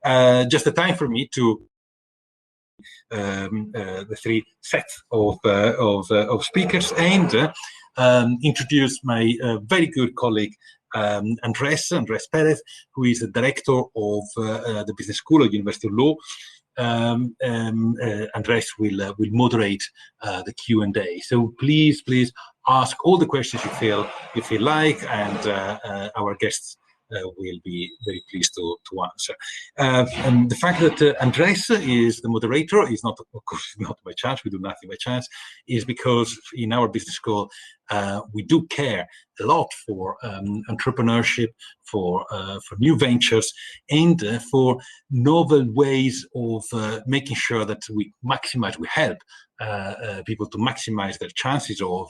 just the time for me to the three sets of speakers and introduce my very good colleague Andres Perez, who is the director of the Business School at University of Law. Andres will moderate the Q&A. So please ask all the questions you feel like, and our guests will be very pleased to answer. And the fact that Andres is the moderator is not, of course, not by chance. We do nothing by chance. Is because in our business school we do care a lot for entrepreneurship, for new ventures, and for novel ways of making sure that we help people to maximize their chances of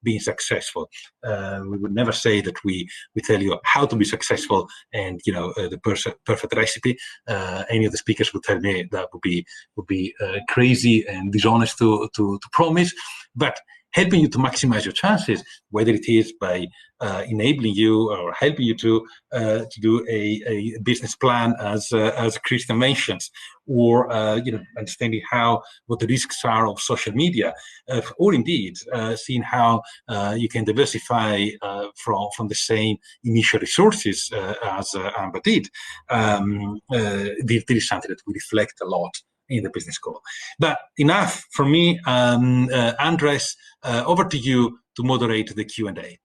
being successful. We would never say that we tell you how to be successful and the perfect recipe. Any of the speakers would tell me that would be crazy and dishonest to promise, but helping you to maximize your chances, whether it is by enabling you or helping you to do a business plan, as Christian mentions, or understanding what the risks are of social media, or indeed seeing how you can diversify from the same initial resources as Amber did. This is something that we reflect a lot in the business school. But enough for me. Andres, over to you to moderate the Q&A.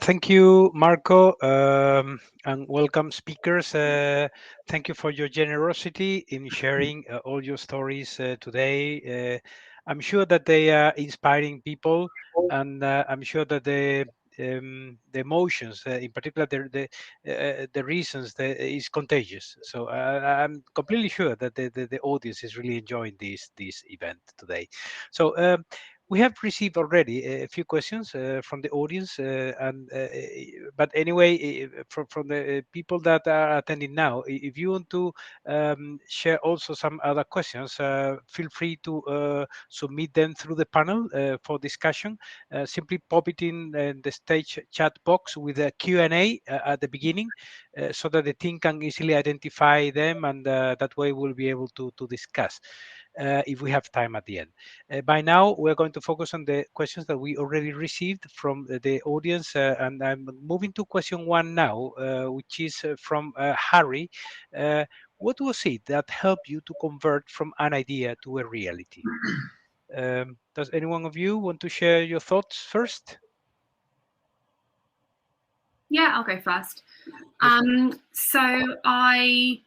Thank you, Marco, and welcome speakers. Thank you for your generosity in sharing all your stories today. I'm sure that they are inspiring people, and I'm sure that the emotions, in particular the reasons, is contagious. So I'm completely sure that the audience is really enjoying this event today. So we have received already a few questions from the audience, but anyway, from the people that are attending now, if you want to share also some other questions, feel free to submit them through the panel for discussion. Simply pop it in the stage chat box with a Q&A at the beginning, so that the team can easily identify them, and that way we'll be able to discuss if we have time at the end. By now, we're going to focus on the questions that we already received from the audience, and I'm moving to question one now, which is from Harry. What was it that helped you to convert from an idea to a reality? Does any one of you want to share your thoughts first? Yeah, I'll go first. So I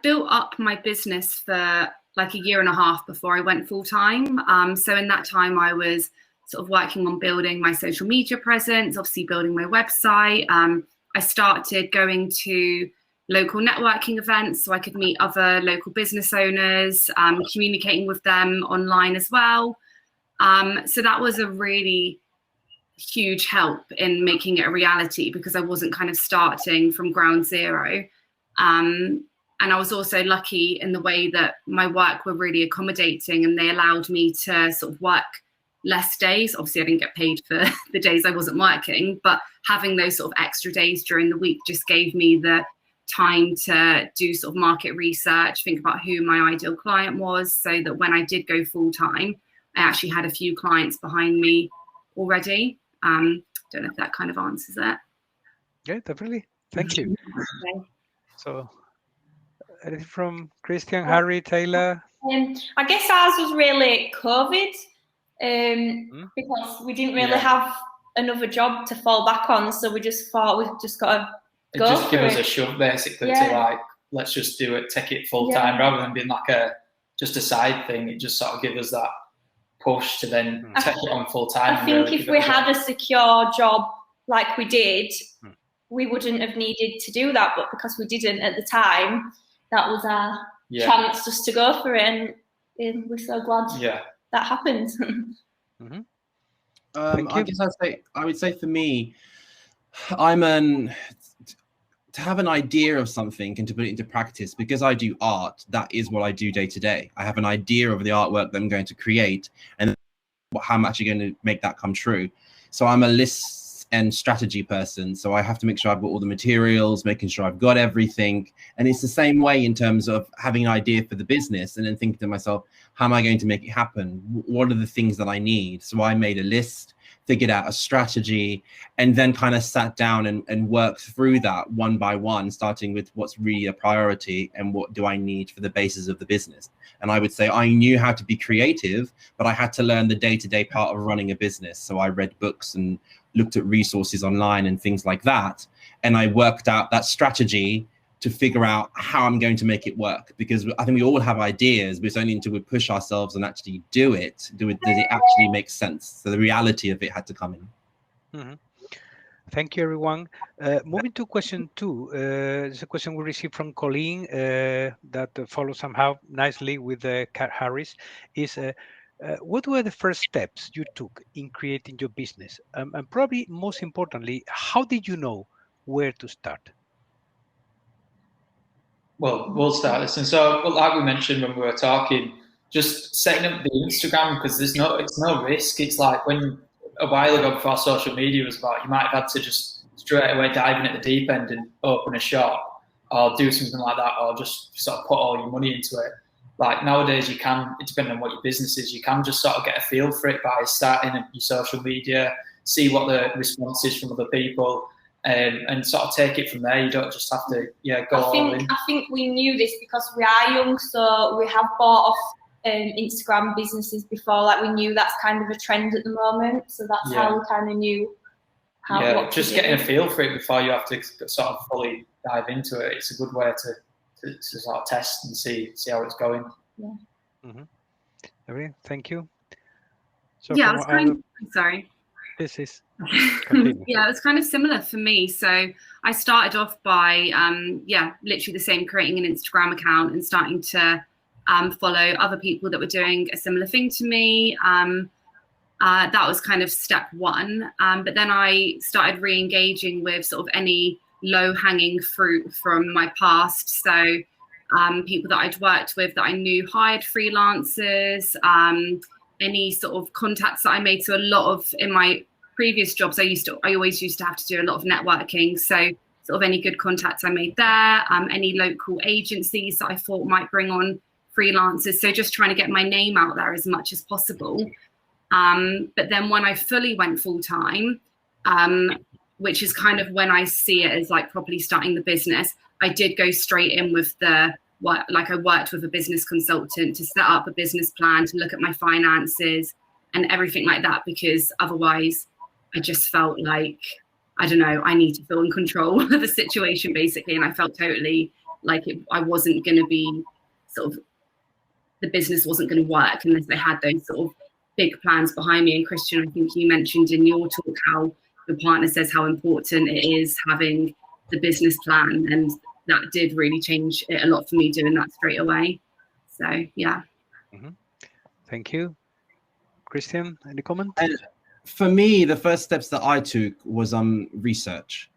built up my business for like a year and a half before I went full time. So in that time, I was sort of working on building my social media presence, obviously building my website. I started going to local networking events so I could meet other local business owners, communicating with them online as well. So that was a really huge help in making it a reality, because I wasn't kind of starting from ground zero. And I was also lucky in the way that my work were really accommodating, and they allowed me to sort of work less days. Obviously, I didn't get paid for the days I wasn't working, but having those sort of extra days during the week just gave me the time to do sort of market research, think about who my ideal client was, so that when I did go full time, I actually had a few clients behind me already. Don't know if that kind of answers it. Yeah, definitely. Thank you. Okay. So, anything from Christian, Harry, Tayla? I guess ours was really COVID, because we didn't really have another job to fall back on, so we just thought we've just got to go. It just give us a shove, basically, to like, let's just do it, take it full time, rather than being like just a side thing. It just sort of gives us that push to then take it on full time. I think if we had a secure job like we did, we wouldn't have needed to do that, but because we didn't at the time, that was our chance just to go for it, and we're so glad that happened. I guess I would say for me, to have an idea of something and to put it into practice, because I do art, that is what I do day to day. I have an idea of the artwork that I'm going to create and how I'm actually going to make that come true. So I'm a end strategy person. So I have to make sure I've got all the materials, making sure I've got everything. And it's the same way in terms of having an idea for the business and then thinking to myself, how am I going to make it happen? What are the things that I need? So I made a list, figured out a strategy, and then kind of sat down and worked through that one by one, starting with what's really a priority and what do I need for the basis of the business. And I would say I knew how to be creative, but I had to learn the day-to-day part of running a business. So I read books and looked at resources online and things like that. And I worked out that strategy to figure out how I'm going to make it work, because I think we all have ideas, but it's only until we push ourselves and actually do it, does it actually make sense? So the reality of it had to come in. Mm-hmm. Thank you, everyone. Moving to question 2, it's a question we received from Colleen that follows somehow nicely with Kat Harris. Is what were the first steps you took in creating your business? And probably most importantly, how did you know where to start? Well, we'll start this. And so, like we mentioned when we were talking, just setting up the Instagram, because it's no risk. It's like when a while ago before social media was about, you might have had to just straight away dive in at the deep end and open a shop or do something like that, or just sort of put all your money into it. Like nowadays you can, depending on what your business is, you can just sort of get a feel for it by starting your social media, see what the response is from other people, and sort of take it from there. You don't just have to go all in. I think we knew this because we are young, so we have bought off Instagram businesses before. Like we knew that's kind of a trend at the moment, so that's how we kind of knew how. Just getting a feel for it before you have to sort of fully dive into it. It's a good way to sort of test and see how it's going. Yeah. Mm-hmm. Thank you. So yeah, it's sorry. This is yeah, it's kind of similar for me. So I started off by literally the same, creating an Instagram account and starting to follow other people that were doing a similar thing to me. That was kind of step 1. But then I started re-engaging with sort of any low-hanging fruit from my past. So people that I'd worked with that I knew hired freelancers, any sort of contacts that I made. So a lot of, in my previous jobs, I always used to have to do a lot of networking. So sort of any good contacts I made there, any local agencies that I thought might bring on freelancers. So just trying to get my name out there as much as possible. But then when I fully went full time, which is kind of when I see it as like properly starting the business, I did go straight in with I worked with a business consultant to set up a business plan, to look at my finances and everything like that, because otherwise I just felt like, I don't know, I need to feel in control of the situation basically. And I felt totally like I wasn't going to be sort of, the business wasn't going to work unless I had those sort of big plans behind me. And Christian, I think you mentioned in your talk how your partner says how important it is having the business plan, and that did really change it a lot for me doing that straight away. So yeah. Mm-hmm. Thank you. Christian, any comment? For me, the first steps that I took was research.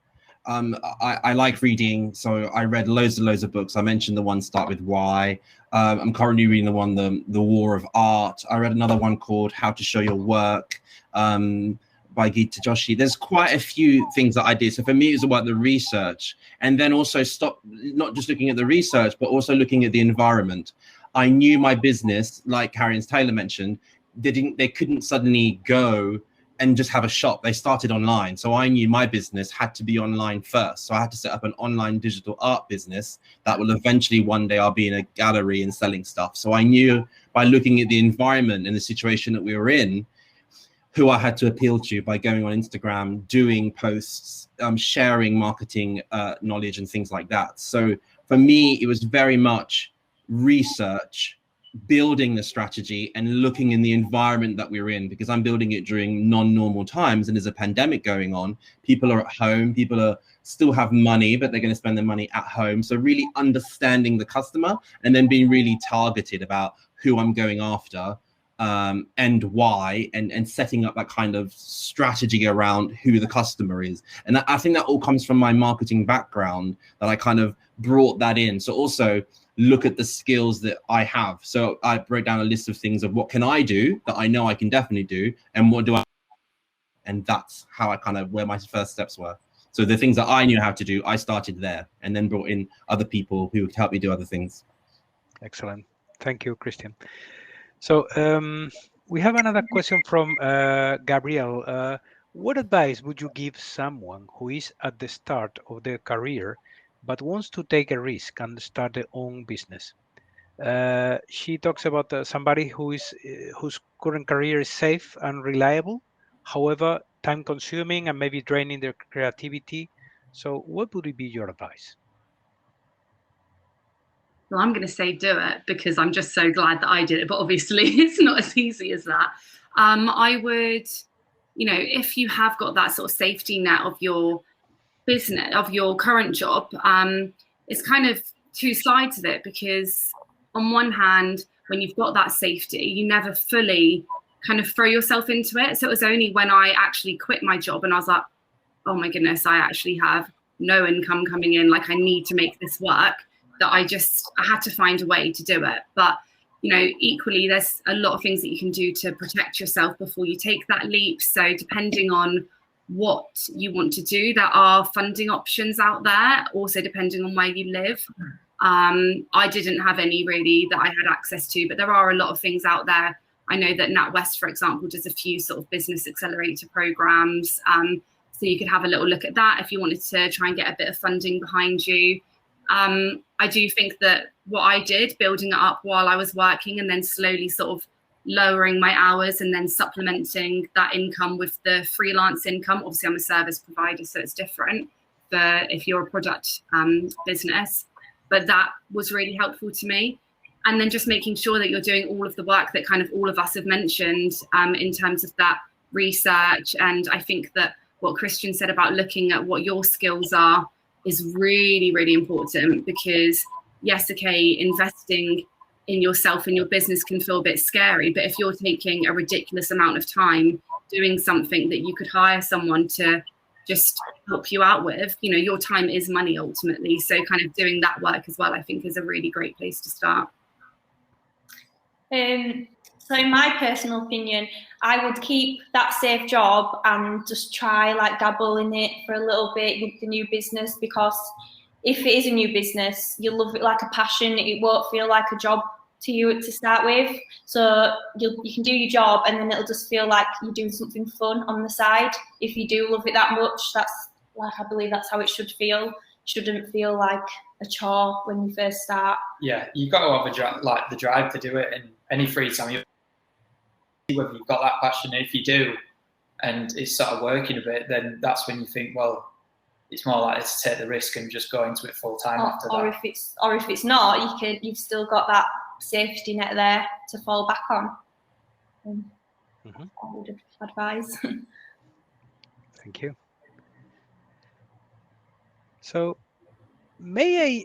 I like reading, so I read loads of books. I mentioned the one Start With Why. I'm currently reading the one, The War of Art. I read another one called How to Show Your Work by Gita Joshi. There's quite a few things that I did. So for me, it was about the research, and then also stop not just looking at the research, but also looking at the environment. I knew my business, like Harry and Tayla mentioned, they couldn't suddenly go and just have a shop. They started online. So I knew my business had to be online first. So I had to set up an online digital art business that will eventually one day I'll be in a gallery and selling stuff. So I knew by looking at the environment and the situation that we were in, who I had to appeal to by going on Instagram, doing posts, sharing marketing knowledge and things like that. So for me, it was very much research, building the strategy and looking in the environment that we're in, because I'm building it during non-normal times and there's a pandemic going on. People are at home, still have money, but they're going to spend their money at home. So really understanding the customer and then being really targeted about who I'm going after and why, and setting up that kind of strategy around who the customer is. And I think that all comes from my marketing background, that I kind of brought that in. So also look at the skills that I have. So I broke down a list of things of what can I do that I know I can definitely do, and what do I, And that's how I kind of, where my first steps were. So the things that I knew how to do, I started there and then brought in other people who could help me do other things. Excellent. Thank you, Christian. So we have another question from Gabriel. What advice would you give someone who is at the start of their career but wants to take a risk and start their own business? She talks about somebody whose current career is safe and reliable, however, time-consuming and maybe draining their creativity. So what would be your advice? Well, I'm going to say do it because I'm just so glad that I did it. But obviously, it's not as easy as that. I would, if you have got that sort of safety net of your business, of your current job, it's kind of two sides of it, because on one hand, when you've got that safety, you never fully kind of throw yourself into it. So it was only when I actually quit my job and I was like, oh my goodness, I actually have no income coming in, like I need to make this work, that I had to find a way to do it. But, equally, there's a lot of things that you can do to protect yourself before you take that leap. So depending on what you want to do, there are funding options out there, also depending on where you live. I didn't have any really that I had access to, but there are a lot of things out there. I know that NatWest, for example, does a few sort of business accelerator programs. So you could have a little look at that if you wanted to try and get a bit of funding behind you. I do think that what I did, building it up while I was working and then slowly sort of lowering my hours and then supplementing that income with the freelance income. Obviously, I'm a service provider, so it's different if you're a product business. But that was really helpful to me. And then just making sure that you're doing all of the work that kind of all of us have mentioned in terms of that research. And I think that what Christian said about looking at what your skills are is really, really important, because yes, okay, investing in yourself and your business can feel a bit scary, but if you're taking a ridiculous amount of time doing something that you could hire someone to just help you out with, your time is money ultimately. So kind of doing that work as well, I think, is a really great place to start. So in my personal opinion, I would keep that safe job and just try dabble in it for a little bit with the new business, because if it is a new business, you'll love it like a passion. It won't feel like a job to you to start with. So you can do your job and then it'll just feel like you're doing something fun on the side. If you do love it that much, I believe that's how it should feel. It shouldn't feel like a chore when you first start. Yeah, you've got to have the drive to do it, and any free time, whether you've got that passion. If you do, and it's sort of working a bit, then that's when you think, well, it's more likely to take the risk and just go into it full time after that. Or if it's not, you've still got that safety net there to fall back on. I would advise. Thank you. So, may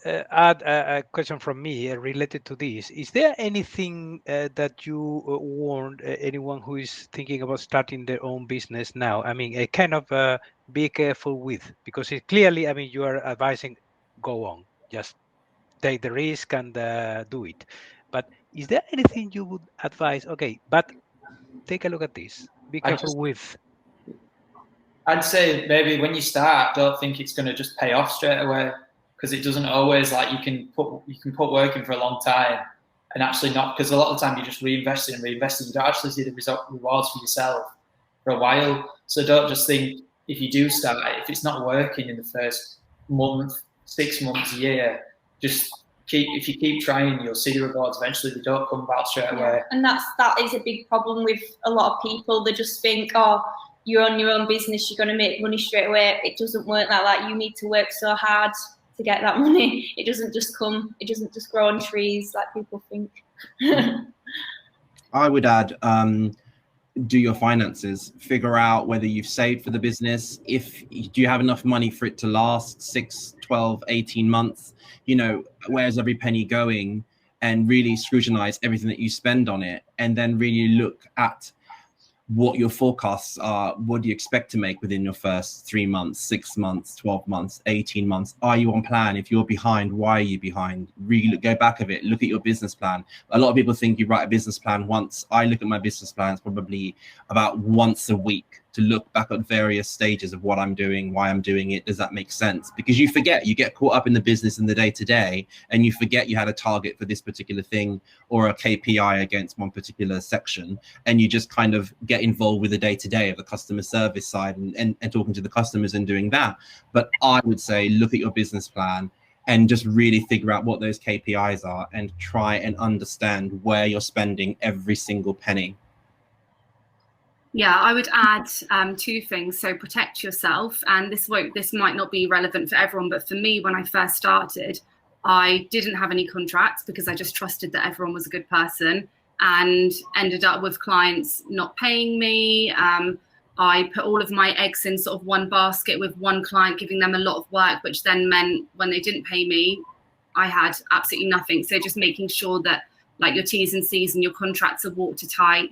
I add a question from me related to this? Is there anything that you warn anyone who is thinking about starting their own business now? I mean, kind of be careful with, because it clearly, I mean, you are advising, go on, just take the risk and do it. But is there anything you would advise? Okay, but take a look at this. Be careful with. I'd say maybe when you start, don't think it's going to just pay off straight away, because it doesn't always. You can put work in for a long time and actually not, because a lot of the time you're just reinvesting. You don't actually see the rewards for yourself for a while. So don't just think, if you do start, if it's not working in the first month, 6 months, year, if you keep trying, you'll see the rewards. Eventually they don't come about straight away. And that is a big problem with a lot of people. They just think, oh, you're on your own business, you're going to make money straight away. It doesn't work like that. You need to work so hard to get that money. It doesn't just grow on trees like people think. I would add, do your finances, figure out whether you've saved for the business. Do you have enough money for it to last 6, 12, 18 months? Where's every penny going, and really scrutinize everything that you spend on it, and then really look at what your forecasts are. What do you expect to make within your first 3 months, 6 months, 12 months, 18 months? Are you on plan? If you're behind, why are you behind? Really go back of it. Look at your business plan. A lot of people think you write a business plan once. I look at my business plans probably about once a week to look back at various stages of what I'm doing, why I'm doing it. Does that make sense? Because you forget, you get caught up in the business and the day to day, and you forget you had a target for this particular thing or a KPI against one particular section, and you just kind of get involved with the day to day of the customer service side and talking to the customers and doing that. But I would say look at your business plan and just really figure out what those KPIs are and try and understand where you're spending every single penny. Yeah, I would add 2 things. So protect yourself, and this might not be relevant for everyone, but for me, when I first started, I didn't have any contracts because I just trusted that everyone was a good person, and ended up with clients not paying me. I put all of my eggs in sort of one basket with one client, giving them a lot of work, which then meant when they didn't pay me, I had absolutely nothing. So just making sure that like your T's and C's and your contracts are watertight.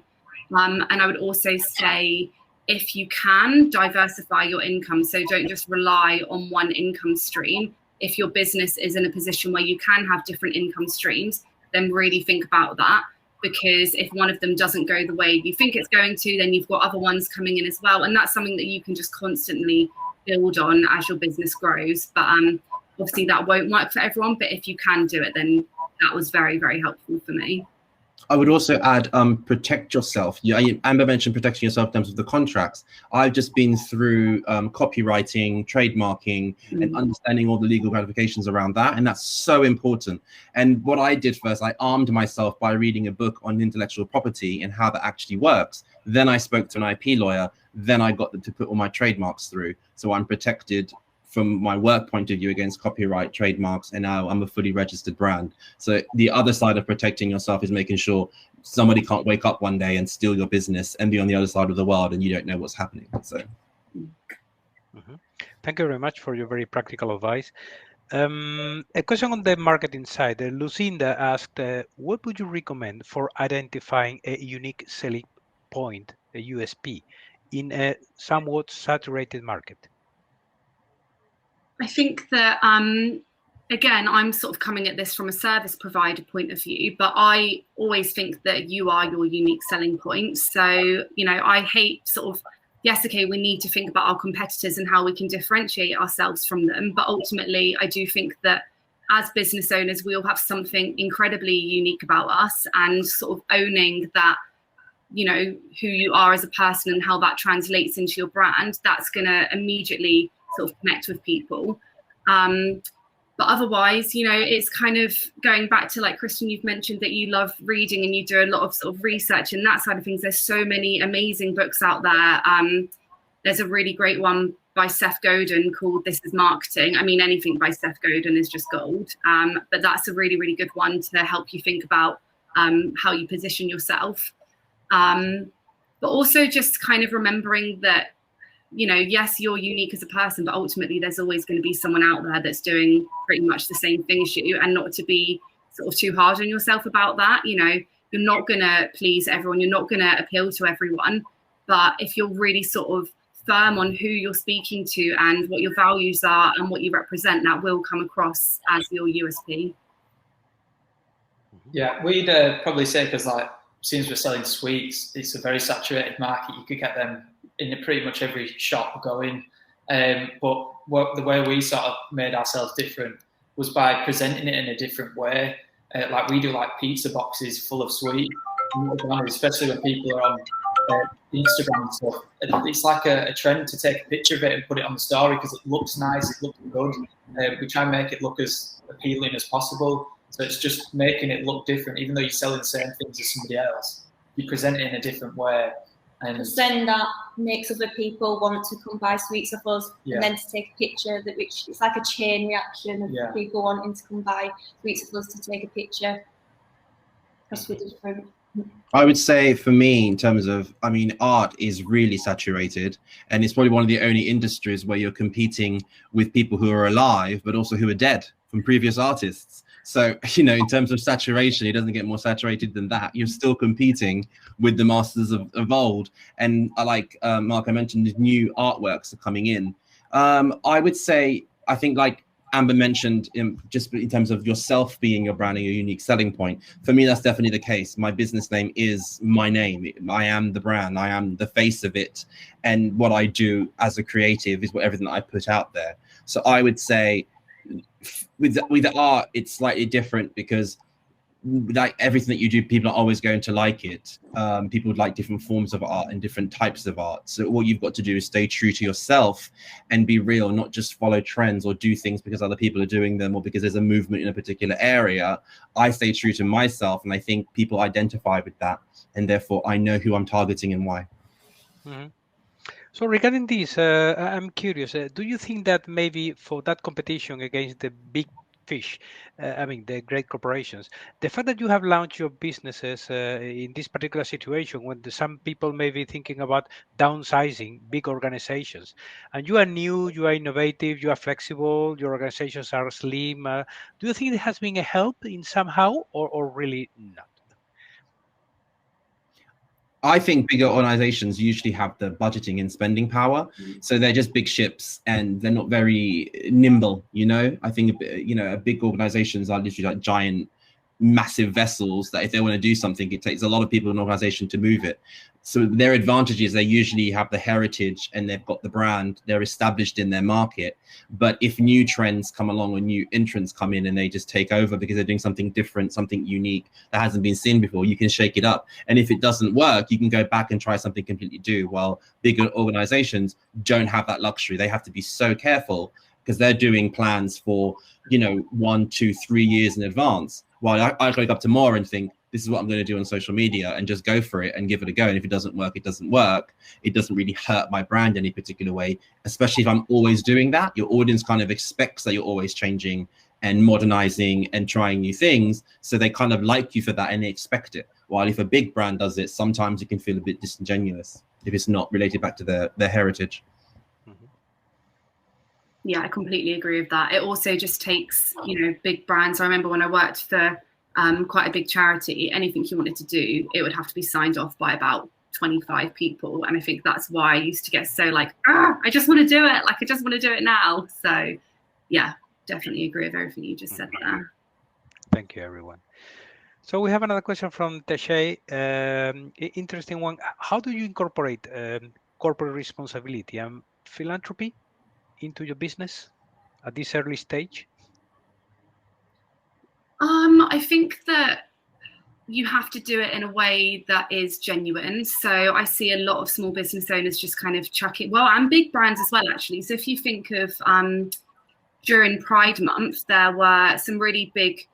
And I would also say, if you can, diversify your income. So don't just rely on one income stream. If your business is in a position where you can have different income streams, then really think about that. Because if one of them doesn't go the way you think it's going to, then you've got other ones coming in as well. And that's something that you can just constantly build on as your business grows. But obviously that won't work for everyone. But if you can do it, then that was very, very helpful for me. I would also add, protect yourself. Amber mentioned protecting yourself in terms of the contracts. I've just been through copywriting, trademarking, and understanding all the legal ramifications around that. And that's so important. And what I did first, I armed myself by reading a book on intellectual property and how that actually works. Then I spoke to an IP lawyer. Then I got to put all my trademarks through. So I'm protected from my work point of view against copyright, trademarks, and now I'm a fully registered brand. So the other side of protecting yourself is making sure somebody can't wake up one day and steal your business and be on the other side of the world and you don't know what's happening. So Thank you very much for your very practical advice. A question on the marketing side. Lucinda asked, what would you recommend for identifying a unique selling point, a USP, in a somewhat saturated market? I think that, again, I'm sort of coming at this from a service provider point of view, but I always think that you are your unique selling point. So, I hate sort of, yes, okay, we need to think about our competitors and how we can differentiate ourselves from them. But ultimately, I do think that as business owners, we all have something incredibly unique about us, and sort of owning that, who you are as a person and how that translates into your brand, that's going to immediately sort of connect with people. But otherwise, it's kind of going back to, like, Christian, you've mentioned that you love reading and you do a lot of sort of research and that side of things. There's so many amazing books out there. There's a really great one by Seth Godin called This Is Marketing. I mean, anything by Seth Godin is just gold. But that's a really, really good one to help you think about how you position yourself. But also just kind of remembering that, yes, you're unique as a person, but ultimately there's always going to be someone out there that's doing pretty much the same thing as you, and not to be sort of too hard on yourself about that. You're not going to please everyone. You're not going to appeal to everyone. But if you're really sort of firm on who you're speaking to and what your values are and what you represent, that will come across as your USP. Yeah, we'd probably say, because like, since we're selling sweets, it's a very saturated market. You could get them in pretty much every shop going. But the way we sort of made ourselves different was by presenting it in a different way. Like we do like pizza boxes full of sweets, especially when people are on Instagram and stuff. It's like a trend to take a picture of it and put it on the story because it looks nice, it looks good. We try and make it look as appealing as possible. So it's just making it look different, even though you're selling the same things as somebody else. You present it in a different way. And then that makes other people want to come buy sweets of us, and then to take a picture, which it's like a chain reaction of people wanting to come buy sweets of us to take a picture. Because we're different. I would say for me, in terms of, art is really saturated, and it's probably one of the only industries where you're competing with people who are alive, but also who are dead from previous artists. So, in terms of saturation, it doesn't get more saturated than that. You're still competing with the masters of old. And like Mark, I mentioned, the new artworks are coming in. I would say, I think like Amber mentioned, just in terms of yourself being your brand and your unique selling point, for me, that's definitely the case. My business name is my name. I am the brand. I am the face of it. And what I do as a creative is everything that I put out there. So I would say with art, it's slightly different because like everything that you do, people are always going to like it. People would like different forms of art and different types of art. So what you've got to do is stay true to yourself and be real, not just follow trends or do things because other people are doing them or because there's a movement in a particular area. I stay true to myself, and I think people identify with that, and therefore I know who I'm targeting and why. Mm-hmm. So regarding this, I'm curious, do you think that maybe for that competition against the big fish, the great corporations, the fact that you have launched your businesses in this particular situation when some people may be thinking about downsizing big organizations, and you are new, you are innovative, you are flexible, your organizations are slim, do you think it has been a help in somehow or really not? I think bigger organizations usually have the budgeting and spending power. So they're just big ships and they're not very nimble, I think, big organizations are literally like giant, massive vessels that if they want to do something, it takes a lot of people in an organization to move it. So their advantage is they usually have the heritage and they've got the brand, they're established in their market. But if new trends come along or new entrants come in and they just take over because they're doing something different, something unique that hasn't been seen before, you can shake it up. And if it doesn't work, you can go back and try something completely new. While bigger organizations don't have that luxury. They have to be so careful because they're doing plans for, 1, 2, 3 years in advance. While I wake up tomorrow and think, this is what I'm going to do on social media and just go for it and give it a go. And if it doesn't work, it doesn't work. It doesn't really hurt my brand any particular way, especially if I'm always doing that. Your audience kind of expects that you're always changing and modernizing and trying new things. So they kind of like you for that and they expect it. While if a big brand does it, sometimes it can feel a bit disingenuous if it's not related back to their heritage. Yeah, I completely agree with that. It also just takes, big brands. I remember when I worked for quite a big charity, anything you wanted to do, it would have to be signed off by about 25 people. And I think that's why I used to get so like, I just want to do it. Like, I just want to do it now. So yeah, definitely agree with everything you just said there. Thank you, everyone. So we have another question from Teshay. Interesting one. How do you incorporate corporate responsibility and philanthropy into your business at this early stage? I think that you have to do it in a way that is genuine. So I see a lot of small business owners just kind of chuck it, and big brands as well, actually. So if you think of during Pride Month, there were some really big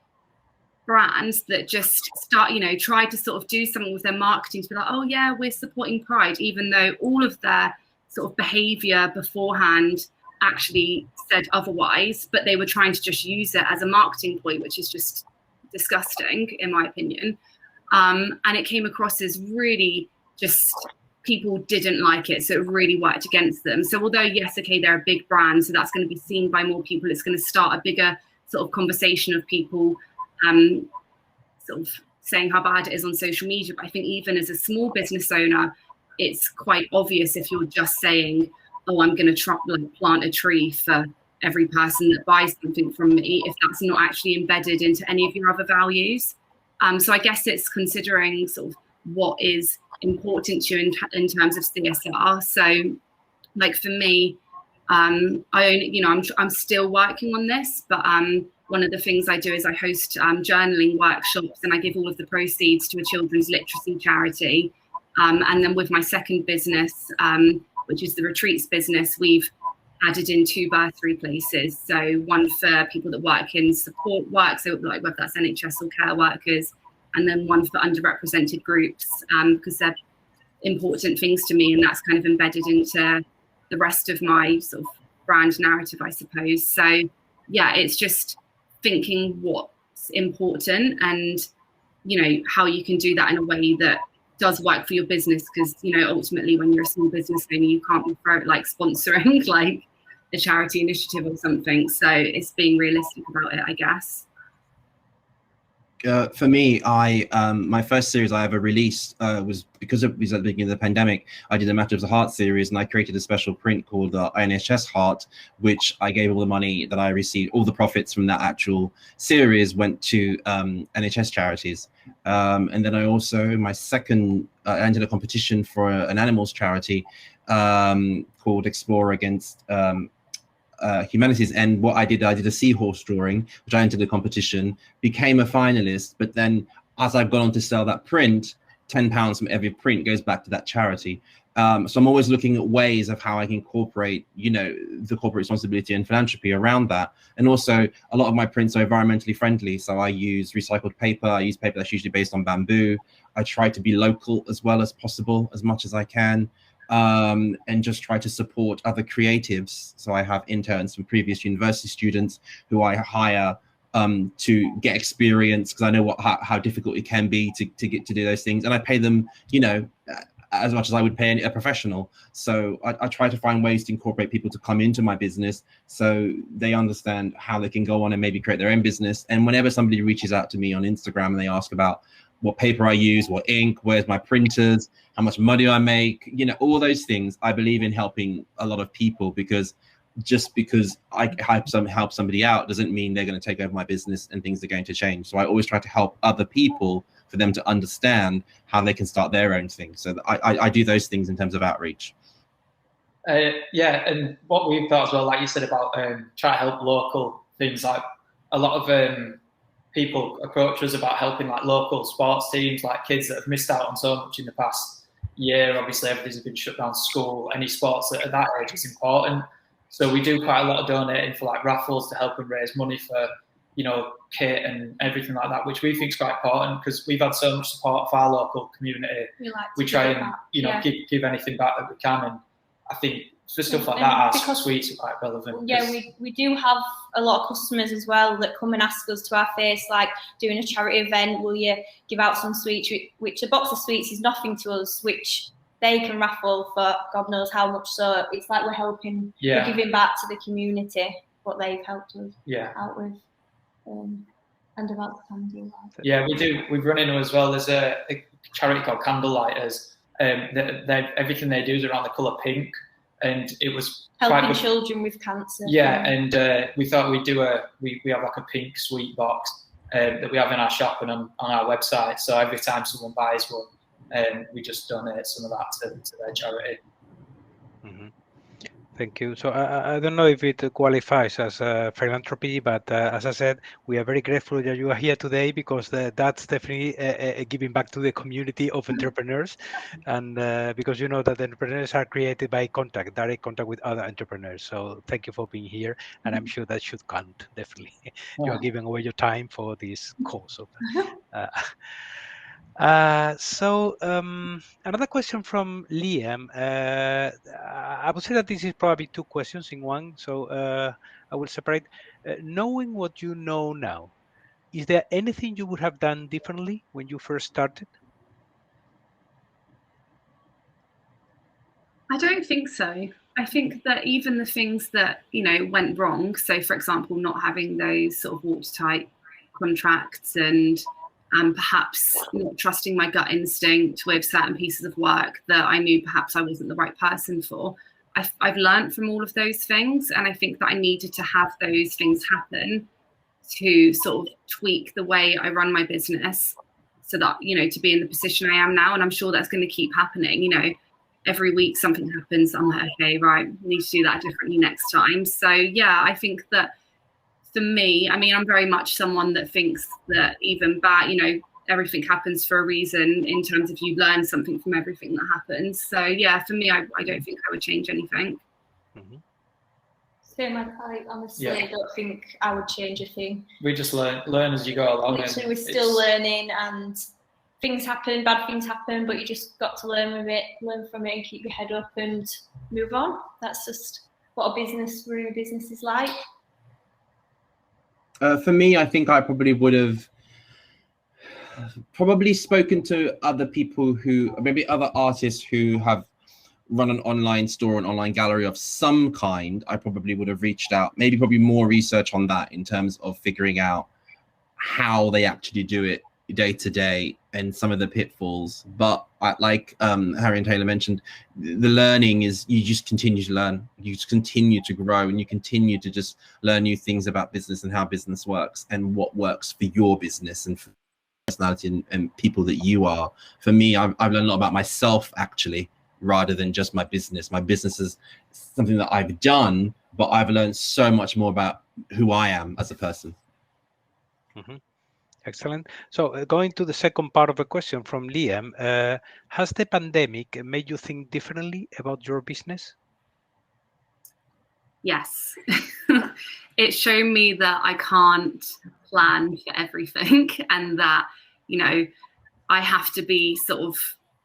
brands that just try to sort of do something with their marketing to be like, oh yeah, we're supporting Pride, even though all of their sort of behavior beforehand actually said otherwise, but they were trying to just use it as a marketing point, which is just disgusting in my opinion. And it came across as really just people didn't like it, so it really worked against them. So although yes, okay, they're a big brand, so that's going to be seen by more people, it's going to start a bigger sort of conversation of people sort of saying how bad it is on social media. But I think even as a small business owner, it's quite obvious if you're just saying, oh, I'm going to plant a tree for every person that buys something from me, if that's not actually embedded into any of your other values. So I guess it's considering sort of what is important to you in terms of CSR. So like for me, I'm still working on this, but one of the things I do is I host journaling workshops, and I give all of the proceeds to a children's literacy charity. And then with my second business, which is the retreats business, we've added in 2 bursary places. So one for people that work in support work, so like whether that's NHS or care workers, and then one for underrepresented groups, because they're important things to me, and that's kind of embedded into the rest of my sort of brand narrative, I suppose. So yeah, it's just thinking what's important and, how you can do that in a way that does work for your business, because ultimately when you're a small business owner, you can't be sponsoring like a charity initiative or something. So it's being realistic about it, I guess. For me, my first series I ever released was because it was at the beginning of the pandemic. I did a Matter of the Heart series, and I created a special print called the NHS Heart, which I gave all the money that I received, all the profits from that actual series went to NHS charities. And then I also, my second, I entered a competition for an animals charity called Explore Against Humanities, and what I did a seahorse drawing, which I entered the competition, became a finalist, but then as I've gone on to sell that print, £10 from every print goes back to that charity. So I'm always looking at ways of how I can incorporate, you know, the corporate responsibility and philanthropy around that. And also a lot of my prints are environmentally friendly, so I use recycled paper, I use paper that's usually based on bamboo. I try to be local as well as possible, as much as I can. And just try to support other creatives. So I have interns from previous university students who I hire to get experience, because I know how difficult it can be to get to do those things, and I pay them, you know, as much as I would pay a professional. So I try to find ways to incorporate people to come into my business so they understand how they can go on and maybe create their own business. And whenever somebody reaches out to me on Instagram and they ask about what paper I use, what ink, where's my printers, how much money I make, you know, all those things. I believe in helping a lot of people, because just because I help somebody out doesn't mean they're going to take over my business and things are going to change. So I always try to help other people for them to understand how they can start their own thing. So I do those things in terms of outreach. Yeah, and what we've thought as well, like you said about try to help local things, like a lot of people approach us about helping like local sports teams, like kids that have missed out on so much in the past year. Obviously, everything's been shut down, school, any sports at that age is important. So we do quite a lot of donating for like raffles to help them raise money for, you know, kit and everything like that, which we think is quite important, because we've had so much support of our local community. We try and, you know, give anything back that we can. And I think for stuff like that, our sweets are quite relevant. Yeah, we do have a lot of customers as well that come and ask us to our face, like, doing a charity event, will you give out some sweets, which a box of sweets is nothing to us, which they can raffle for God knows how much. So it's like we're helping, we're giving back to the community what they've helped us out with. And about the candle. Yeah, we do. We've run into as well. There's a charity called Candlelighters. Everything they do is around the colour pink, and it was helping children with cancer. Yeah, and we thought we'd do we have like a pink sweet box that we have in our shop and on our website. So every time someone buys one, we just donate some of that to their charity. Mm-hmm. Thank you. So I don't know if it qualifies as philanthropy, but as I said, we are very grateful that you are here today, because that's definitely a giving back to the community of entrepreneurs, and because you know that entrepreneurs are created by direct contact with other entrepreneurs. So thank you for being here, and I'm sure that should count, definitely. You are giving away your time for this cause. So another question from Liam. I would say that this is probably two questions in one. So I will separate. Knowing what you know now, is there anything you would have done differently when you first started? I don't think so. I think that even the things that, you know, went wrong, so for example, not having those sort of watertight contracts and perhaps not trusting my gut instinct with certain pieces of work that I knew perhaps I wasn't the right person for. I've learned from all of those things, and I think that I needed to have those things happen to sort of tweak the way I run my business, so that, you know, to be in the position I am now. And I'm sure that's going to keep happening. You know, every week something happens, I'm like, okay, right, need to do that differently next time. So yeah, I think that for me, I mean, I'm very much someone that thinks that even bad, you know, everything happens for a reason, in terms of you learn something from everything that happens. So yeah, for me, I don't think I would change anything. Mm-hmm. Same, I honestly don't think I would change a thing. We just learn as you go along. Literally, we're still learning, and things happen, bad things happen, but you just got to learn from it and keep your head up and move on. That's just what running a business is like. For me, I think I probably would have spoken to other people maybe other artists who have run an online store, an online gallery of some kind. I probably would have reached out, probably more research on that in terms of figuring out how they actually do it day to day and some of the pitfalls. But like Harry and Taylor mentioned, the learning is you just continue to learn, you just continue to grow, and you continue to just learn new things about business and how business works and what works for your business and for personality and people that you are. For me, I've learned a lot about myself actually, rather than just my business. My business is something that I've done, but I've learned so much more about who I am as a person. Mm-hmm. Excellent. So going to the second part of the question from Liam, has the pandemic made you think differently about your business? Yes. It showed me that I can't plan for everything and that, you know, I have to be sort of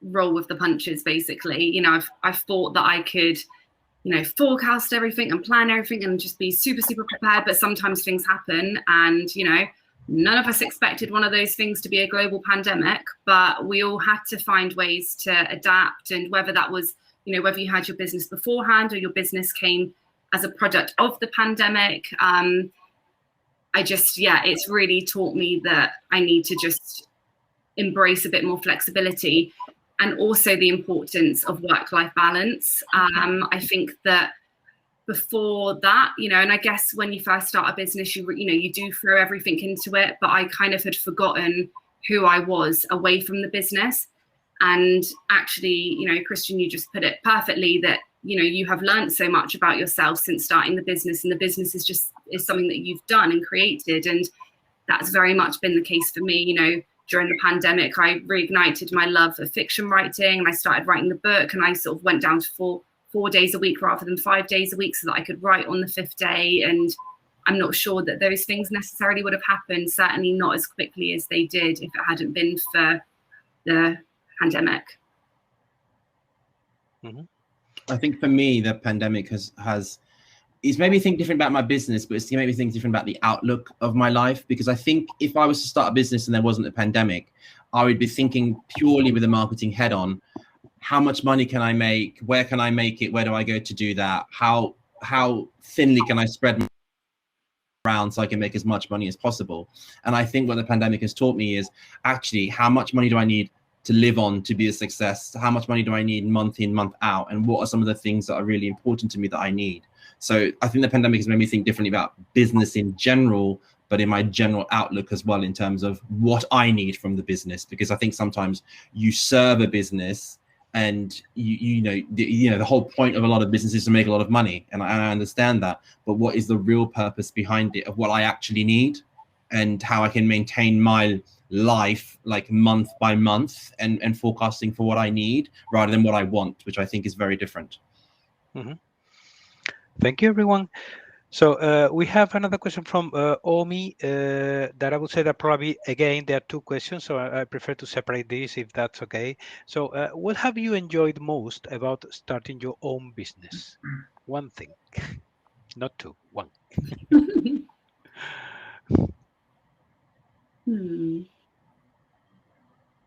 roll with the punches, basically. You know, I've thought that I could, you know, forecast everything and plan everything and just be super, super prepared. But sometimes things happen and, you know, none of us expected one of those things to be a global pandemic, but we all had to find ways to adapt. And whether that was, you know, whether you had your business beforehand or your business came as a product of the pandemic, it's really taught me that I need to just embrace a bit more flexibility and also the importance of work-life balance. I think that before that, you know, and I guess when you first start a business, you do throw everything into it, but I kind of had forgotten who I was away from the business. And actually, you know, Christian, you just put it perfectly that, you know, you have learned so much about yourself since starting the business, and the business is something that you've done and created. And that's very much been the case for me. You know, during the pandemic, I reignited my love of fiction writing and I started writing the book, and I sort of went down to four days a week rather than 5 days a week so that I could write on the 5th day. And I'm not sure that those things necessarily would have happened, certainly not as quickly as they did if it hadn't been for the pandemic. Mm-hmm. I think for me, the pandemic has it's made me think different about my business, but it's made me think different about the outlook of my life. Because I think if I was to start a business and there wasn't a pandemic, I would be thinking purely with a marketing head on. How much money can I make? Where can I make it? Where do I go to do that? How thinly can I spread around so I can make as much money as possible? And I think what the pandemic has taught me is actually how much money do I need to live on to be a success? How much money do I need month in, month out? And what are some of the things that are really important to me that I need? So I think the pandemic has made me think differently about business in general, but in my general outlook as well in terms of what I need from the business. Because I think sometimes you serve a business and the whole point of a lot of businesses is to make a lot of money, and I understand that, but what is the real purpose behind it of what I actually need and how I can maintain my life like month by month and forecasting for what I need rather than what I want, which I think is very different. Mm-hmm. Thank you, everyone. So we have another question from Omi that I would say that probably, again, there are two questions, so I prefer to separate these if that's okay. So what have you enjoyed most about starting your own business? One thing, not two, one.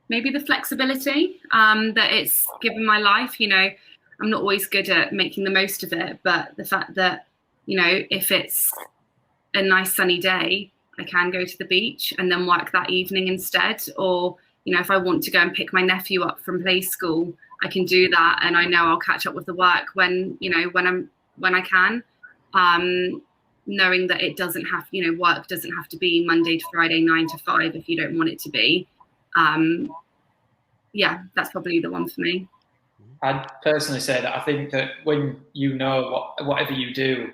Maybe the flexibility that it's given my life. You know, I'm not always good at making the most of it, but the fact that, you know, if it's a nice sunny day, I can go to the beach and then work that evening instead. Or, you know, if I want to go and pick my nephew up from play school, I can do that. And I know I'll catch up with the work when I can. Knowing that it doesn't have, you know, work doesn't have to be Monday to Friday, 9 to 5 if you don't want it to be. That's probably the one for me. I'd personally say that I think that when you know whatever you do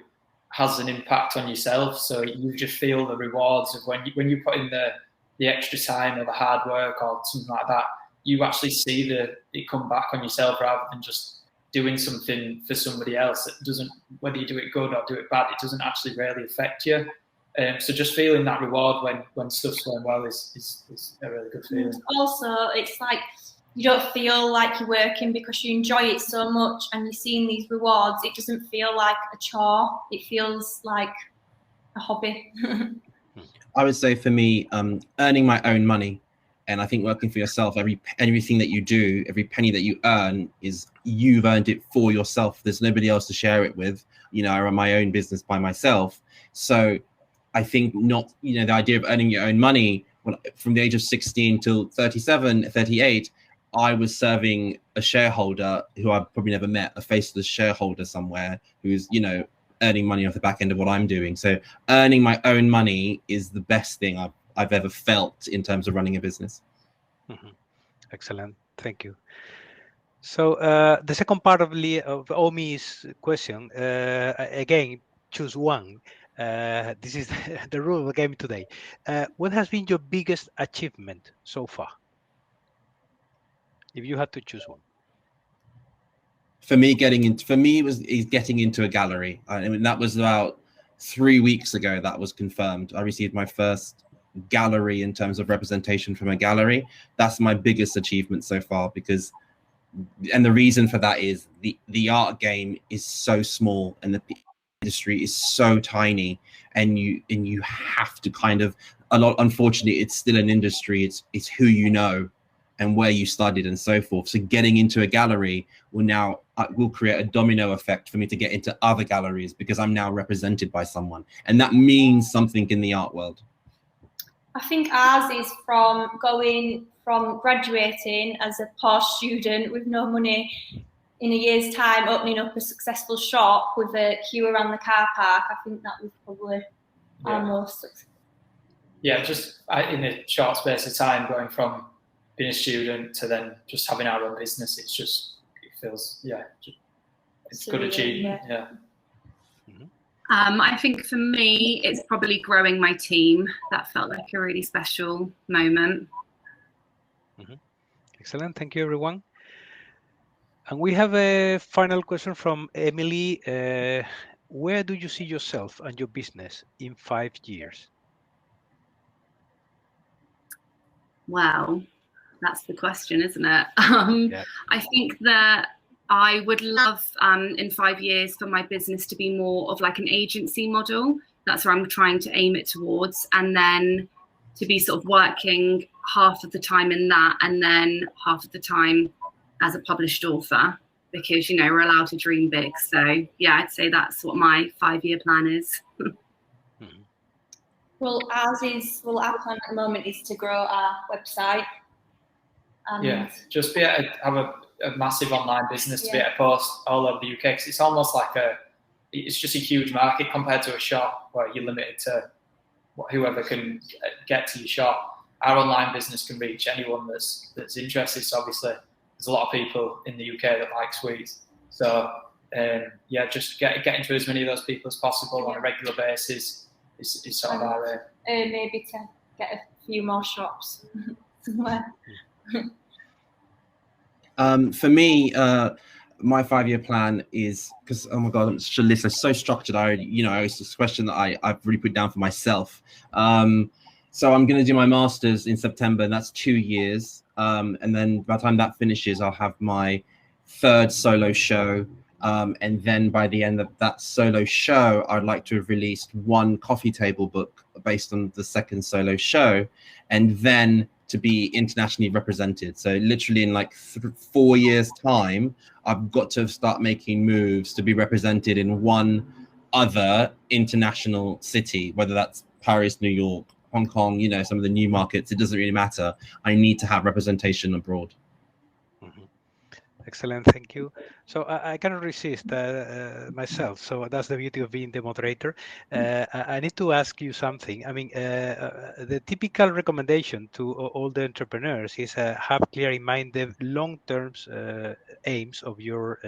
has an impact on yourself, so you just feel the rewards of when you put in the extra time or the hard work or something like that, you actually see it come back on yourself rather than just doing something for somebody else. It doesn't, whether you do it good or do it bad, it doesn't actually really affect you. So just feeling that reward when stuff's going well is a really good feeling. Also, it's like you don't feel like you're working because you enjoy it so much and you're seeing these rewards. It doesn't feel like a chore. It feels like a hobby. I would say for me, earning my own money, and I think working for yourself, everything that you do, every penny that you earn is you've earned it for yourself. There's nobody else to share it with. You know, I run my own business by myself. So I think not, the idea of earning your own money from the age of 16 till 37, 38, I was serving a shareholder who I've probably never met, a faceless shareholder somewhere who's, earning money off the back end of what I'm doing. So earning my own money is the best thing I've ever felt in terms of running a business. Mm-hmm. Excellent. Thank you. So the second part of Omi's question, again, choose one. This is the rule of the game today. What has been your biggest achievement so far? If you had to choose one. For me, it was getting into a gallery. I mean, that was about 3 weeks ago. That was confirmed. I received my first gallery in terms of representation from a gallery. That's my biggest achievement so far, and the reason for that is the art game is so small and the industry is so tiny, and you have to unfortunately, it's still an industry. It's who you know and where you studied and so forth. So getting into a gallery will create a domino effect for me to get into other galleries, because I'm now represented by someone, and that means something in the art world. I think ours is from graduating as a poor student with no money, in a year's time opening up a successful shop with a queue around the car park. I think that was probably our most successful. Yeah, just in a short space of time, going from being a student to then just having our own business, it feels, it's a good achievement. Yeah. I think for me, it's probably growing my team. That felt like a really special moment. Mm-hmm. Excellent. Thank you, everyone. And we have a final question from Emily. Where do you see yourself and your business in 5 years? Well, that's the question, isn't it? I think that I would love in 5 years for my business to be more of like an agency model. That's where I'm trying to aim it towards, and then to be sort of working half of the time in that, and then half of the time as a published author, because we're allowed to dream big. So yeah, I'd say that's what my 5-year plan is. Well, our plan at the moment is to grow our website. Just have a massive online business to be able to post all over the UK, because it's almost like it's just a huge market compared to a shop where you're limited to whoever can get to your shop. Our online business can reach anyone that's interested. So obviously, there's a lot of people in the UK that like sweets. So just get into as many of those people as possible on a regular basis is sort of our aim. Maybe to get a few more shops somewhere. For me, my 5-year plan is, because oh my god, this list is so structured. It's this question that I've really put down for myself. So I'm going to do my master's in September, and that's 2 years. And then by the time that finishes, I'll have my 3rd solo show. And then by the end of that solo show, I'd like to have released 1 coffee table book based on the 2nd solo show, and then to be internationally represented. So literally in like 4 years time, I've got to start making moves to be represented in one other international city, whether that's Paris, New York, Hong Kong, some of the new markets. It doesn't really matter. I need to have representation abroad. Excellent, thank you. So I cannot resist myself. So that's the beauty of being the moderator. I need to ask you something. I mean, the typical recommendation to all the entrepreneurs is have clear in mind the long-term aims of your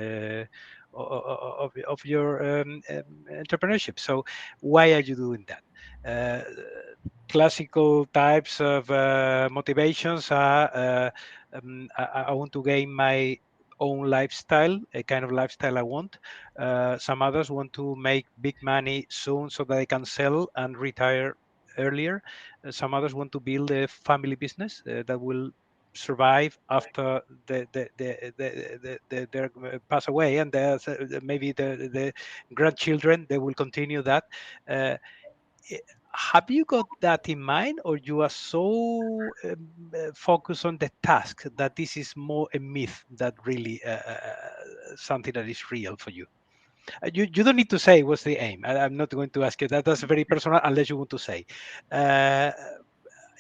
entrepreneurship. So why are you doing that? Classical types of motivations are I want to gain my own lifestyle, a kind of lifestyle I want. Some others want to make big money soon so that they can sell and retire earlier. Some others want to build a family business that will survive after they pass away, and maybe the grandchildren, they will continue that. Have you got that in mind, or you are so focused on the task that this is more a myth than really something that is real for you? You don't need to say what's the aim. I'm not going to ask you that. That's very personal unless you want to say.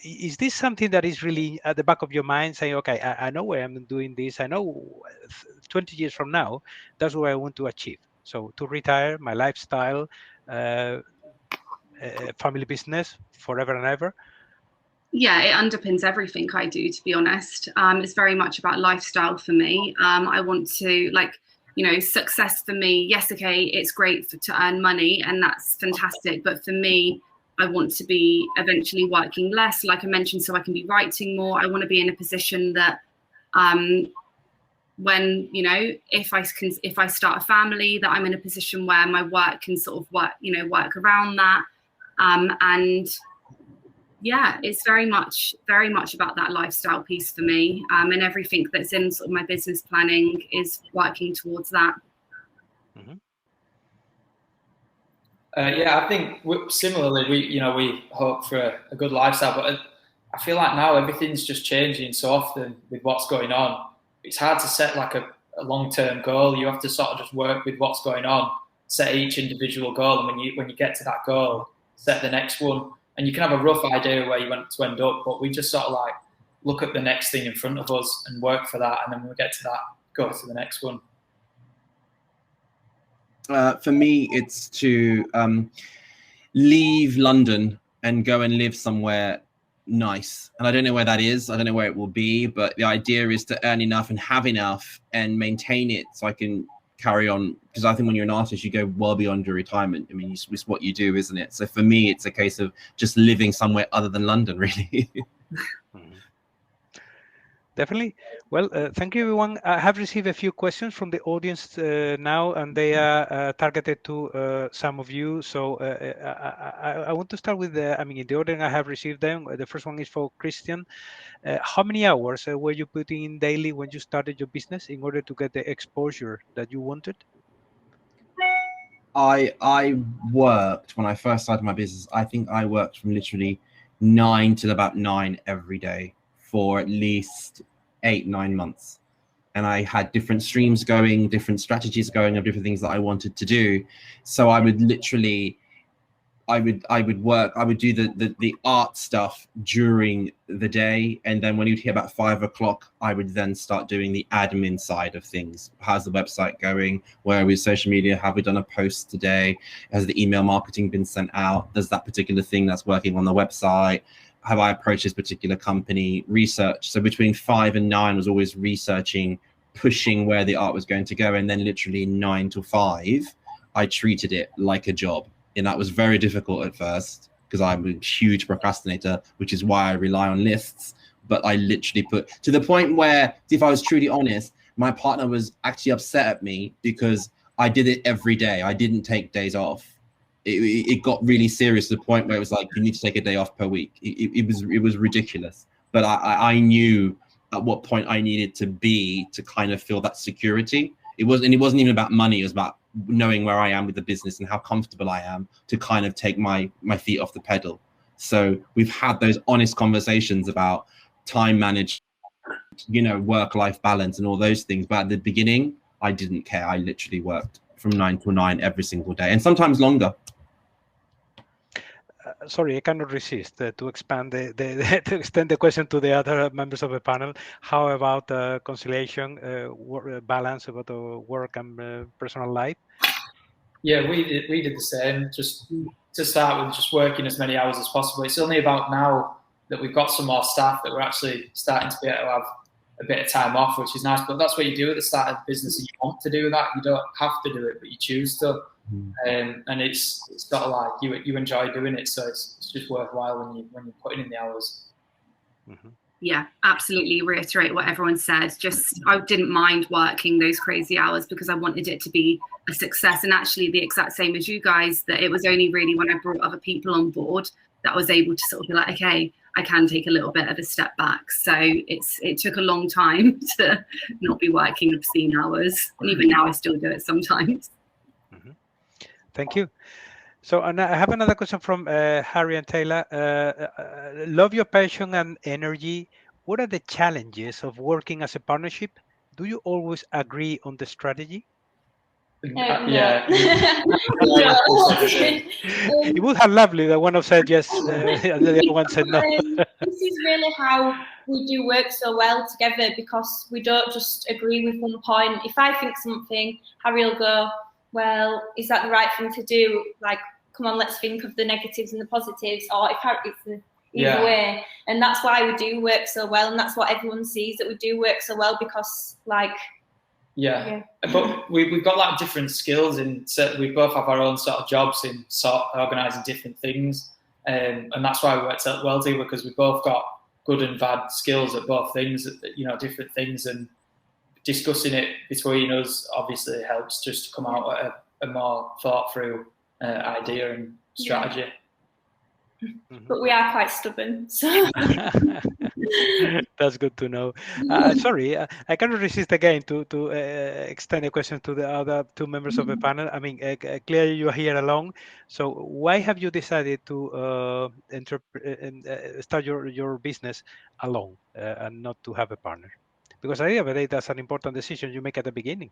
Is this something that is really at the back of your mind saying, okay, I know why I'm doing this. I know 20 years from now, that's what I want to achieve. So to retire, my lifestyle, family business forever and ever. Yeah, it underpins everything I do, to be honest. It's very much about lifestyle for me. I want to, like, you know, success for me. Yes, okay, it's great to earn money and that's fantastic. But for me, I want to be eventually working less, like I mentioned, so I can be writing more. I want to be in a position that when, you know, if I start a family, that I'm in a position where my work can sort of work around that. And yeah, it's very much about that lifestyle piece for me. And everything that's in sort of my business planning is working towards that. Mm-hmm. Yeah, I think similarly, we hope for a good lifestyle, but I feel like now everything's just changing so often with what's going on. It's hard to set like a long-term goal. You have to sort of just work with what's going on, set each individual goal, and when you get to that goal, set the next one. And you can have a rough idea where you want to end up, but we just sort of like look at the next thing in front of us and work for that, and then when we get to that, go to the next one. For me, it's to leave London and go and live somewhere nice. And I don't know where that is. I don't know where it will be, but the idea is to earn enough and have enough and maintain it so I can carry on. Because I think when you're an artist, you go well beyond your retirement. I mean, it's what you do, isn't it? So for me, it's a case of just living somewhere other than London, really. Definitely. Well, thank you, everyone. I have received a few questions from the audience now, and they are targeted to some of you. So I want to start with, in the order I have received them. The first one is for Christian. How many hours were you putting in daily when you started your business in order to get the exposure that you wanted? I worked, when I first started my business, I think I worked from literally 9 till about 9 every day for at least 8-9 months. And I had different streams going, different strategies going of different things that I wanted to do. So I would literally, I would do the art stuff during the day. And then when you'd hit about 5 o'clock, I would then start doing the admin side of things. How's the website going? Where are we with social media? Have we done a post today? Has the email marketing been sent out? Does that particular thing that's working on the website? Have I approached this particular company? Research. So between 5 and 9 was always researching, pushing where the art was going to go. And then literally 9 to 5, I treated it like a job. And that was very difficult at first because I'm a huge procrastinator, which is why I rely on lists. But I literally put to the point where, if I was truly honest, my partner was actually upset at me because I did it every day. I didn't take days off. It got really serious to the point where it was like, you need to take a day off per week. It was ridiculous. But I knew at what point I needed to be to kind of feel that security. It wasn't even about money. It was about knowing where I am with the business and how comfortable I am to kind of take my feet off the pedal. So we've had those honest conversations about time management, work-life balance and all those things. But at the beginning, I didn't care. I literally worked from 9 to 9 every single day, and sometimes longer. Sorry, I cannot resist to expand to extend the question to the other members of the panel. How about conciliation, balance about the work and personal life? Yeah, we did the same. Just to start with, just working as many hours as possible. It's only about now that we've got some more staff that we're actually starting to be able to have a bit of time off, which is nice. But that's what you do at the start of the business. And you want to do that. You don't have to do it, but you choose to. And it's sort of like you enjoy doing it, so it's just worthwhile when you're putting in the hours. Mm-hmm. Yeah, absolutely. Reiterate what everyone said. Just I didn't mind working those crazy hours because I wanted it to be a success. And actually, the exact same as you guys, that it was only really when I brought other people on board that I was able to sort of be like, okay, I can take a little bit of a step back. So it took a long time to not be working obscene hours, and even now I still do it sometimes. Mm-hmm. Thank you. So and I have another question from Harry and Tayla. Love your passion and energy. What are the challenges of working as a partnership? Do you always agree on the strategy? Yeah. It would have lovely that one of said yes and the other one said no. This is really how we do work so well together, because we don't just agree with one point. If I think something, Harry will go, well, is that the right thing to do? Like, come on, let's think of the negatives and the positives, or if it's either way. And that's why we do work so well, and that's what everyone sees, that we do work so well, because like but we've got like different skills, and we both have our own sort of jobs in sort of organising different things, and that's why we work so well together, because we've both got good and bad skills at both things, different things, and discussing it between us obviously helps just to come out with a more thought through idea and strategy. But we are quite stubborn, so that's good to know. Sorry, I cannot resist again to extend a question to the other two members of the panel. I mean, clearly you are here alone. So why have you decided to start your business alone and not to have a partner? Because at the end of the day, that's an important decision you make at the beginning.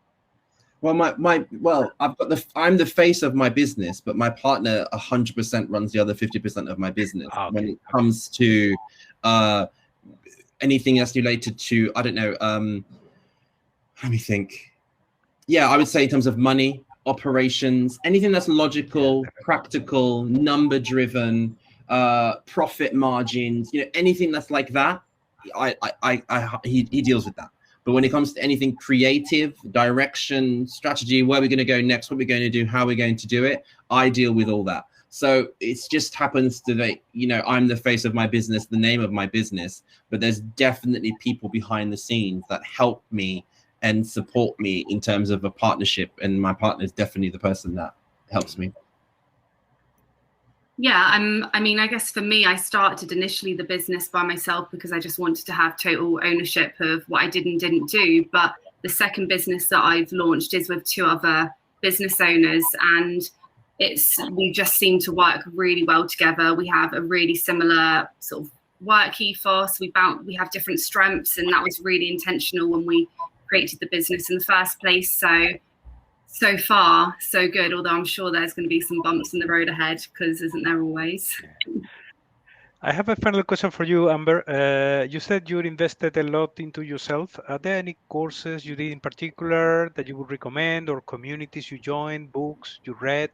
Well, I'm the face of my business, but my partner 100% runs the other 50% of my business. Okay. When it comes to anything that's related to, I don't know, let me think. Yeah, I would say in terms of money, operations, anything that's logical, practical, number-driven, profit margins, anything that's like that, he deals with that. But when it comes to anything creative, direction, strategy, where we're going to go next, what we're going to do, how we're going to do it, I deal with all that. So it just happens to that, I'm the face of my business, the name of my business, but there's definitely people behind the scenes that help me and support me in terms of a partnership. And my partner is definitely the person that helps me. Yeah, I mean, I guess for me, I started initially the business by myself because I just wanted to have total ownership of what I did and didn't do. But the second business that I've launched is with two other business owners, and we just seem to work really well together. We have a really similar sort of work ethos. We have different strengths, and that was really intentional when we created the business in the first place. So far, so good, although I'm sure there's going to be some bumps in the road ahead, because isn't there always? I have a final question for you, Amber. You said you invested a lot into yourself. Are there any courses you did in particular that you would recommend, or communities you joined, books you read?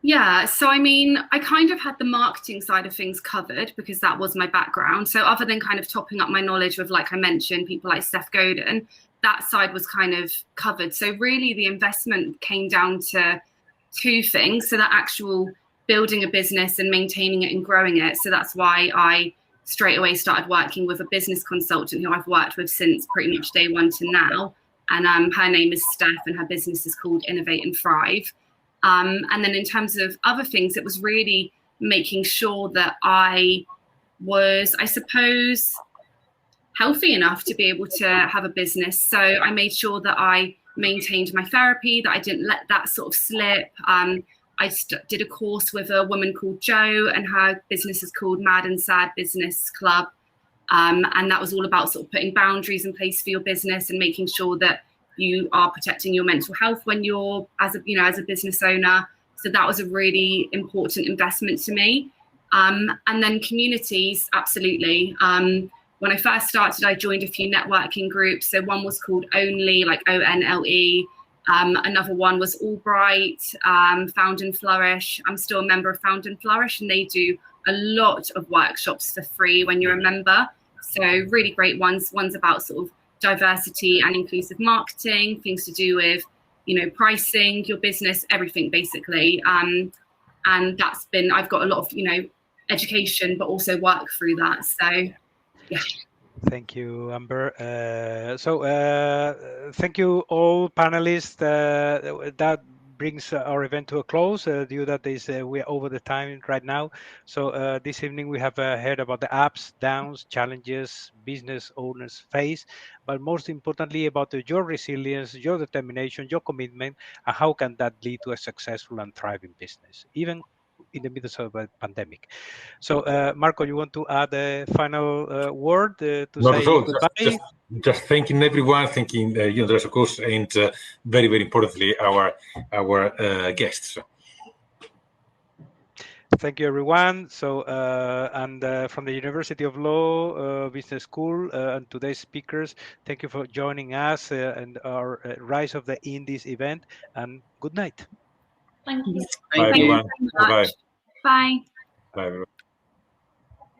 Yeah, so I mean, I kind of had the marketing side of things covered because that was my background. So other than kind of topping up my knowledge with, like I mentioned, people like Seth Godin, that side was kind of covered. So really the investment came down to two things. So that actual building a business and maintaining it and growing it. So that's why I straight away started working with a business consultant who I've worked with since pretty much day one to now. And her name is Steph, and her business is called Innovate and Thrive. And then in terms of other things, it was really making sure that I was, I suppose, healthy enough to be able to have a business. So I made sure that I maintained my therapy, that I didn't let that sort of slip. I did a course with a woman called Jo, and her business is called Mad and Sad Business Club. And that was all about sort of putting boundaries in place for your business and making sure that you are protecting your mental health when you're as a business owner. So that was a really important investment to me. And then communities, absolutely. When I first started, I joined a few networking groups. So one was called Only, like ONLE. Another one was Albright, Found and Flourish. I'm still a member of Found and Flourish, and they do a lot of workshops for free when you're a member. So really great ones. One's about sort of diversity and inclusive marketing, things to do with, pricing, your business, everything basically. And that's been, I've got a lot of, education, but also work through that. So, yeah. Thank you, Amber. Thank you all panelists. That brings our event to a close due that we're over the time right now. So this evening we have heard about the ups, downs, challenges business owners face, but most importantly about your resilience, your determination, your commitment, and how can that lead to a successful and thriving business. Even in the middle of a pandemic. So, Marco, you want to add a final word to Not say at all. goodbye? Just thanking everyone, thanking Andres, of course, and very, very importantly, our guests. Thank you, everyone. So, from the University of Law Business School and today's speakers, thank you for joining us and our Rise of the Indies event, and good night. Thank you. Bye, everyone. Bye. Bye, everyone.